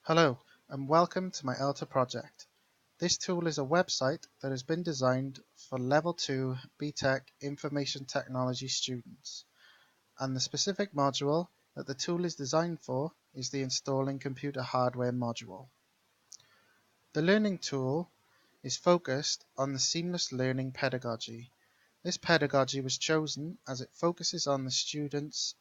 Hello, and welcome to my Elta project. This tool is a website that has been designed for Level 2 BTEC Information Technology students, and the specific module that the tool is designed for is the Installing Computer Hardware module. The learning tool is focused on the seamless learning pedagogy. This pedagogy was chosen as it focuses on the students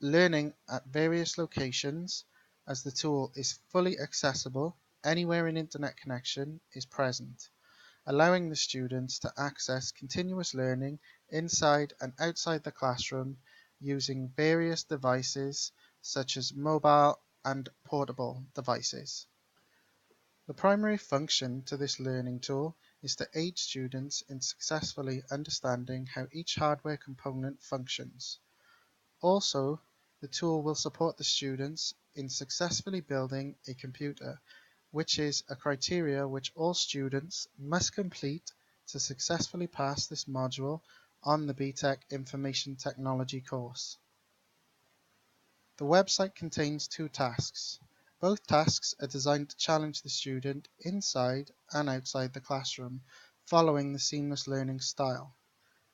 learning at various locations, as the tool is fully accessible anywhere an internet connection is present, allowing the students to access continuous learning inside and outside the classroom using various devices such as mobile and portable devices. The primary function to this learning tool is to aid students in successfully understanding how each hardware component functions. Also, the tool will support the students in successfully building a computer, which is a criteria which all students must complete to successfully pass this module on the BTEC Information Technology course. The website contains two tasks. Both tasks are designed to challenge the student inside and outside the classroom, following the seamless learning style.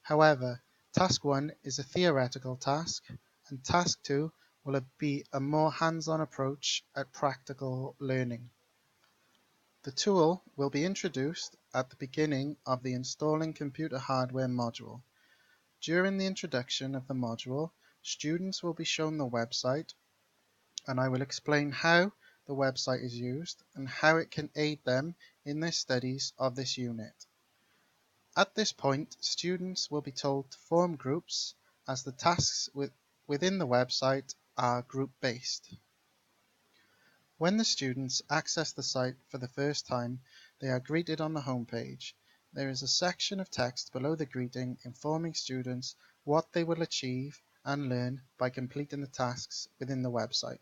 However, Task 1 is a theoretical task, and Task 2 will be a more hands-on approach at practical learning. The tool will be introduced at the beginning of the Installing Computer Hardware module. During the introduction of the module, students will be shown the website, and I will explain how the website is used and how it can aid them in their studies of this unit. At this point, students will be told to form groups, as the tasks within the website are group-based. When the students access the site for the first time, they are greeted on the home page. There is a section of text below the greeting informing students what they will achieve and learn by completing the tasks within the website.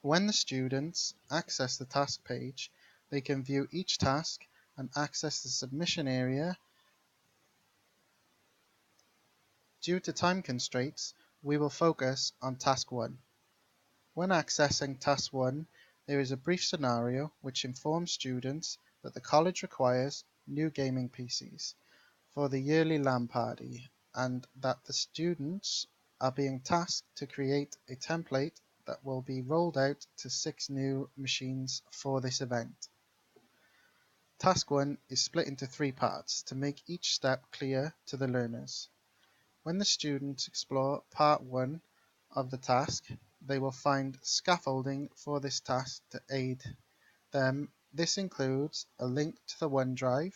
When the students access the task page, they can view each task and access the submission area. Due to time constraints, we will focus on Task 1. When accessing Task 1, there is a brief scenario which informs students that the college requires new gaming PCs for the yearly LAN party, and that the students are being tasked to create a template that will be rolled out to 6 new machines for this event. Task 1 is split into 3 parts to make each step clear to the learners. When the students explore Part 1 of the task, they will find scaffolding for this task to aid them. This includes a link to the OneDrive,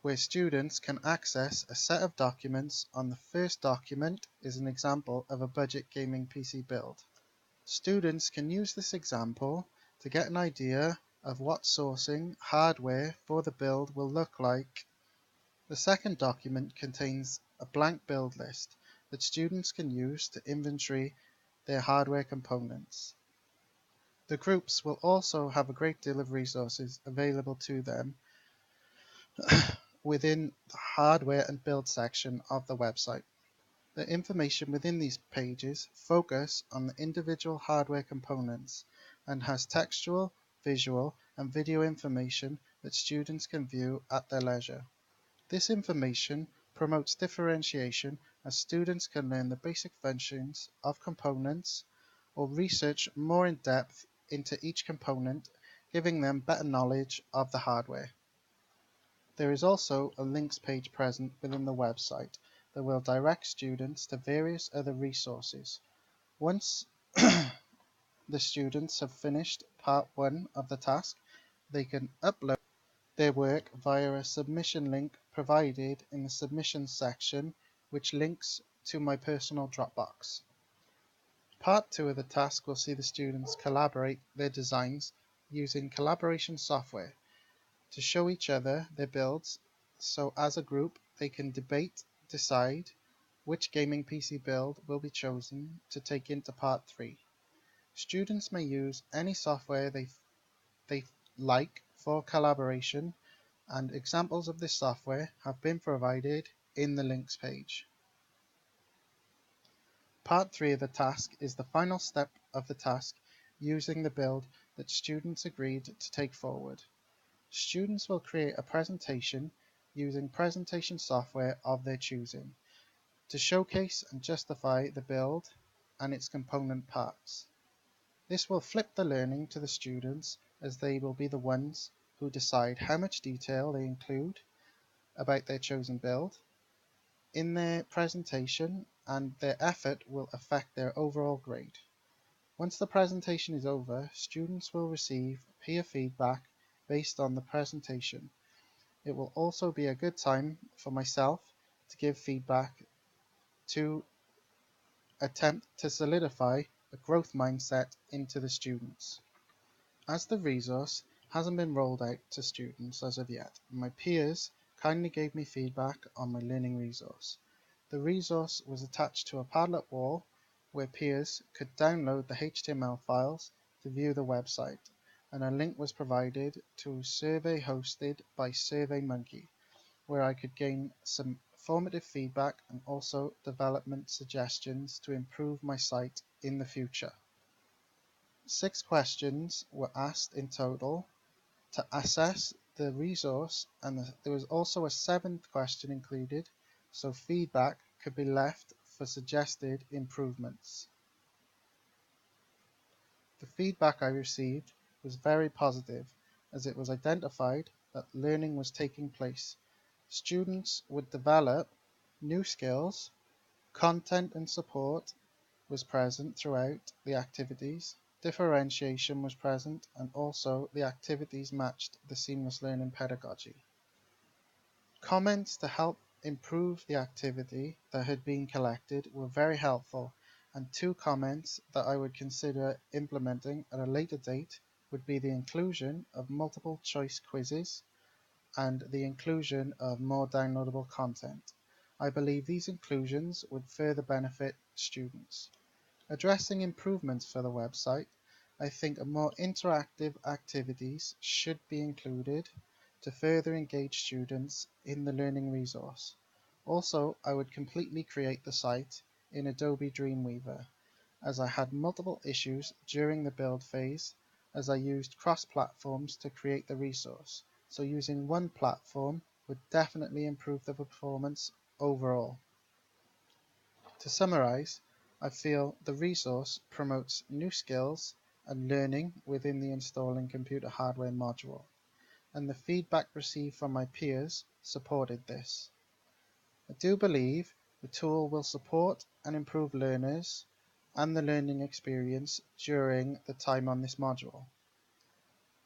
where students can access a set of documents. On the first document is an example of a budget gaming PC build. Students can use this example to get an idea of what sourcing hardware for the build will look like. The second document contains a blank build list that students can use to inventory their hardware components. The groups will also have a great deal of resources available to them within the hardware and build section of the website. The information within these pages focus on the individual hardware components and has textual, visual, and video information that students can view at their leisure. This information promotes differentiation, as students can learn the basic functions of components or research more in depth into each component, giving them better knowledge of the hardware. There is also a links page present within the website that will direct students to various other resources. Once the students have finished part 1 of the task, they can upload their work via a submission link provided in the submissions section, which links to my personal Dropbox. Part 2 of the task will see the students collaborate their designs using collaboration software to show each other their builds, so as a group they can decide which gaming PC build will be chosen to take into Part 3. Students may use any software they like for collaboration, and examples of this software have been provided in the links page. Part 3 of the task is the final step of the task, using the build that students agreed to take forward. Students will create a presentation using presentation software of their choosing to showcase and justify the build and its component parts. This will flip the learning to the students as they will be the ones who decide how much detail they include about their chosen build in their presentation, and their effort will affect their overall grade. Once the presentation is over, students will receive peer feedback based on the presentation. It will also be a good time for myself to give feedback to attempt to solidify a growth mindset into the students. As the resource hasn't been rolled out to students as of yet, my peers kindly gave me feedback on my learning resource. The resource was attached to a Padlet wall where peers could download the HTML files to view the website, and a link was provided to a survey hosted by SurveyMonkey, where I could gain some formative feedback and also development suggestions to improve my site in the future. 6 questions were asked in total to assess the resource, and there was also a 7th question included, so feedback could be left for suggested improvements. The feedback I received was very positive, as it was identified that learning was taking place. Students would develop new skills, content and support was present throughout the activities, differentiation was present, and also the activities matched the seamless learning pedagogy. Comments to help improve the activity that had been collected were very helpful, and 2 comments that I would consider implementing at a later date would be the inclusion of multiple choice quizzes and the inclusion of more downloadable content. I believe these inclusions would further benefit students. Addressing improvements for the website, I think more interactive activities should be included to further engage students in the learning resource. Also, I would completely create the site in Adobe Dreamweaver, as I had multiple issues during the build phase as I used cross-platforms to create the resource, so using one platform would definitely improve the performance overall. To summarize, I feel the resource promotes new skills and learning within the installing computer hardware module, and the feedback received from my peers supported this. I do believe the tool will support and improve learners and the learning experience during the time on this module.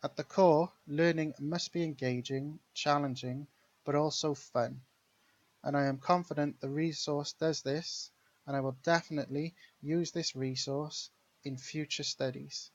At the core, learning must be engaging, challenging, but also fun, and I am confident the resource does this, and I will definitely use this resource in future studies.